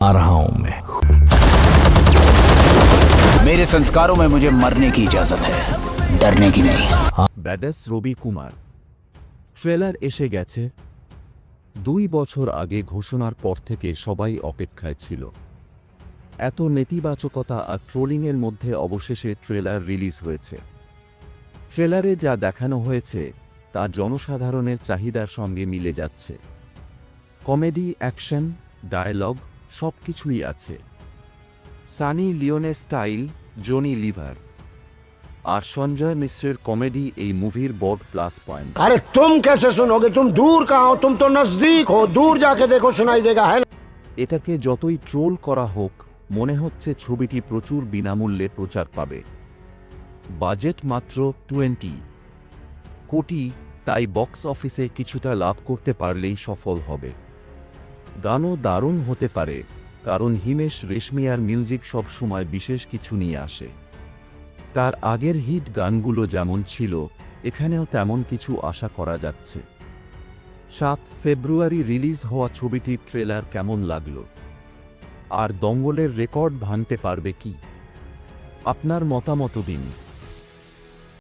आ रहा हूं मैं। मेरे संस्कारों में मुझे मरने की इजाजत है, डरने की नहीं। ব্যাদাস রবি কুমার। ট্রেলার এসে গেছে। 2 বছর আগে ঘোষণার পর থেকে সবাই অপেক্ষায় ছিল। এত নেতিবাচকতা আর ট্রোলিংয়ের মধ্যে অবশেষে ট্রেলার রিলিজ হয়েছে। ট্রেলারে যা দেখানো হয়েছে তা জনসাধারণের চাহিদার সঙ্গে মিলে যাচ্ছে। কমেডি, অ্যাকশন, ডায়ালগ সবকিছুই আছে। সানি লিওনের স্টাইল, জনি লিভার আর সঞ্জয় মিশ্রের কমেডি এই মুভির বড় প্লাস পয়েন্ট। अरे तुम कैसे सुनोगे? तुम दूर कहाँ हो? तुम तो नजदीक हो। दूर जाके देखो, सुनाई देगा, है ना? এটাকে যতই ট্রোল করা হোক, মনে হচ্ছে ছবিটি প্রচুর বিনামূল্যে প্রচার পাবে। বাজেট মাত্র 20 কোটি, তাই বক্স অফিসে কিছুটা লাভ করতে পারলেই সফল হবে। গানও দারুণ হতে পারে, কারণ হিমেশ রেশমিয়ার মিউজিক সবসময় বিশেষ কিছু নিয়ে আসে। তার আগের হিট গানগুলো যেমন ছিল, এখানেও তেমন কিছু আশা করা যাচ্ছে। 7 ফেব্রুয়ারি রিলিজ হওয়া ছবিটির ট্রেলার কেমন লাগলো? আর দঙ্গলের রেকর্ড ভাঙতে পারবে কি? আপনার মতামত দিন।